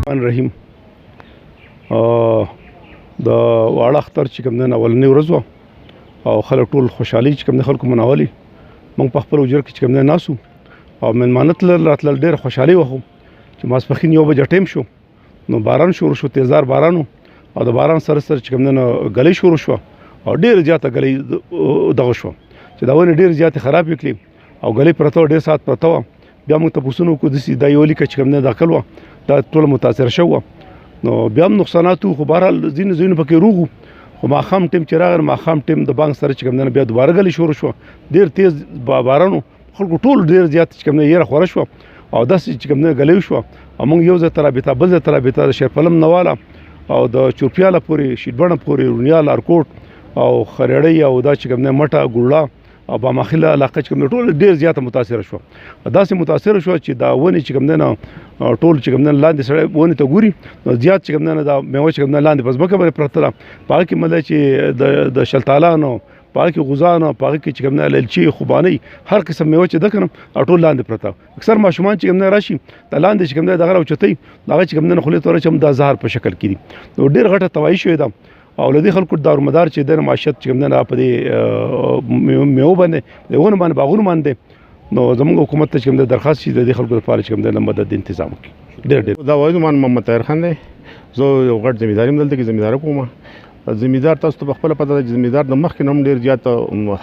الرحمن الرحیم د واړه اختر چې کوم دی اولنۍ ورځ وه او خلک ټول خوشحالي چې کوم دی خلکو منولي. موږ په خپل اجر کې چې کوم دی ناست او مېلمانه تلل راتلل، ډېره خوشحالي وه. خو چې ماسپښین 1 بجه ټایم شو نو باران شروع شو، تیزدار باران او د باران سره سره چې کوم دی نو ګلۍ شروع شوه او ډېره زیاته ګلۍ دغه شوه چې دا ونې ډېرې زیاتې خرابې کړې او ګلۍ پرته وه، ډېر ساعت پرته وه. بیا موږ تپوسونه وکړو داسې دا یو لیکه چې کوم دی داخل وه دا ټوله متاثره شوې وه، نو بیا هم نقصانات وو. خو بهرحال ځینې ځایونه پکې روغ وو. خو ماښام ټیم چې راغی ماښام ټیم د بانک سره چې کوم دی بیا دوباره ګلۍ شروع شوه، ډېر تیز باران و، خلکو ټول ډېر زیات چې کوم دی یېره خوره شوه او داسې چې کوم دی ګلۍ شوه. او موږ یو ځای ته رابطه بل ځای ته رابطه د شیرپلم نواله او د چوپیاله پورې شیدبڼه پورې رونیال ارکوټ او خریړۍ او دا چې کوم دی مټه ګوړه او بامخیله علاقه چې کوم دی ټول ډېر زیاته متاثره شوه. داسې متاثره شوه چې دا ونې چې کوم دی نه ټول چې کوم دی لاندې سړی ونې ته ګوري نو زیات چې کوم دی نه دا میوه چې کوم دی لاندې په ځمکه باندې پرته ده. په هغه کې مطلب چې د شلتالانو، په هغه کې غوزانو، په هغه کې چې کوم دی الچي، خوبانۍ، هر قسم میوه چې ده که نه ټول لاندې پرته. اکثر ماشومان چې کوم دی راشي دا لاندې چې کوم دی دغه راوچتوي هغه چې کوم دی نه خولې ته ورچوم دا زهر په شکل کې دي. نو ډېر غټه تباهي شوې ده او له دې خلکو دارومدار چې دی معیشت چې کوم دی په دې میوو باندې د ونو باندې باغونو باندې. نو زموږ حکومت ته چې کوم دی درخواست شي د دې خلکو لپاره چې کوم دی مدد تنظیم وکړي. ډېر دا وایي زما محمد طاهر خان دی، زه یو غټ زمیندار یم، دلته کې زمینداري کوم. زمیندار تاسو ته په خپله پته ده چې زمیندار د مخکې نه هم ډېر زیات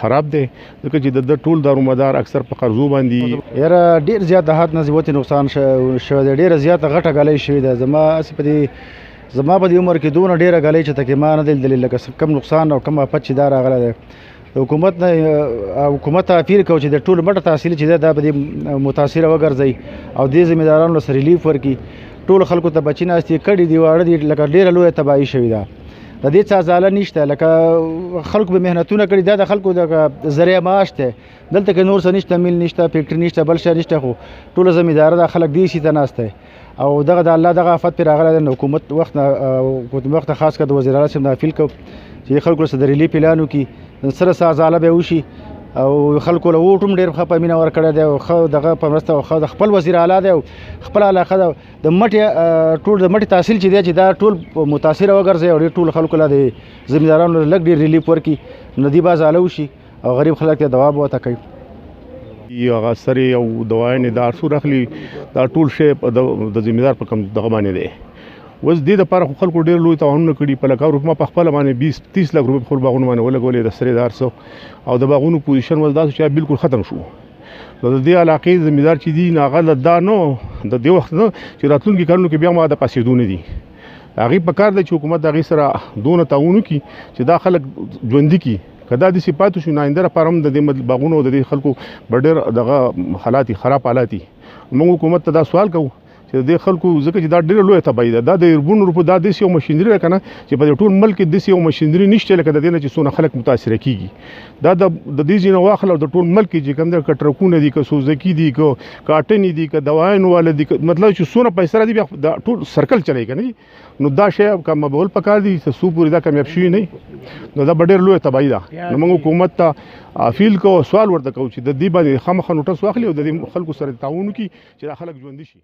خراب دی، ځکه چې د ټول دارومدار اکثر په قرضو باندې یاره ډېر زیات د حد نه زیاتې نقصان شوی دی، ډېره زیاته غټه ګلۍ شوې ده. زما په دې عمر کې دونه ډېره ګلۍ چې تکې ما نه دی لیدلې لکه کم نقصان او کم افت چې دا راغلی دی. حکومت ته اپیل کوو چې د ټول مټه تحصیل چې دی دا په دې متاثره وګرځوي او دې زمیندارانو سره ریلیف ورکړي. ټولو خلکو ته بچي ناستې کډې دي، واړه دي، لکه ډېره لویه تباهي شوې ده. د دې څه ازاله نشته، لکه خلکو به محنتونه کړي، دا د خلکو د ذریعه معاش دی. دلته کې نور څه نشته، میل نشته، فیکټري نشته، بل شی نشته، خو ټوله زمینداره ده، خلک دې شي ته ناست دی او دغه د الله دغه افت پرې راغلی دی. حکومت وخت خاص کر د وزیر اعلی صاحب نه اپیل کوو چې خلکو سره د ریلیف اعلان وکړي، سره څه ازاله به وشي او خلکو له ووټ هم ډېر ښه په مینه ورکړی دی او ښه دغه په مرسته او ښه د خپل وزیر اعلی دی او خپل علاقه ده د مټې ټول د مټې تحصیل چې دی چې دا ټول متاثره وګرځي او ډېر ټول خلکو له د زمیندارانو لږ ډېر ریلیف ورکړي نو دوی به ازاله وشي او غریب خلک ته دوا به ورته کوي. هغه سرې او دوايانې دا ارسو راخلي دا ټول شی د زمیندار په کم دغه باندې دی. اوس دې دپاره خو خلکو ډېر لوی تاوانونه کړي، په لکه روپۍ ما په خپله باندې 20-30 لک روپۍ په خپلو باغونو باندې ولګولې د سرې د ارسو او د باغونو پوزیشن ول داسې چې بالکل ختم شو. نو د دې علاقې زمیندار چې دي نو هغه دا نو د دې وخت نه چې راتلونکي کلونو کې بیا ما د پاسېدو نه دي. هغې په کار دی چې حکومت د هغې سره دونه تعاون وکړي چې دا خلک ژوندي کړي. که دا داسې پاتې شو نو آینده لپاره هم د دې باغونو او د دې خلکو به ډېر دغه حالات خراب حالات دي. موږ حکومت ته دا سوال کوو چې د دې خلکو ځکه چې دا ډېره لویه تباهي ده، دا د اربونو روپو دا داسې یو مشینري ده که نه چې په دې ټول ملک کې داسې یو مشینري نشته لکه د دې نه چې څونه خلک متاثره کېږي. دا د دې ځای نه واخله او د ټول ملک کې چې کوم دی که ټرکونه دي، که سوزکي دي، که کاټنې دي، که دوايانو والا دي، مطلب چې څونه پیسې راځي بیا دا ټول سرکل چلوي که نه. نو دا شی کمول پکار دي چې څو پورې دا کامیاب شوي نه نو دا به ډېر لویه تباهي ده. نو موږ حکومت ته اپیل کوو، سوال ورته کوو چې د دې باندې خامخا نوټس واخلي او د دې خلکو سره تعاون وکړي چې دا خلک ژوندي شي.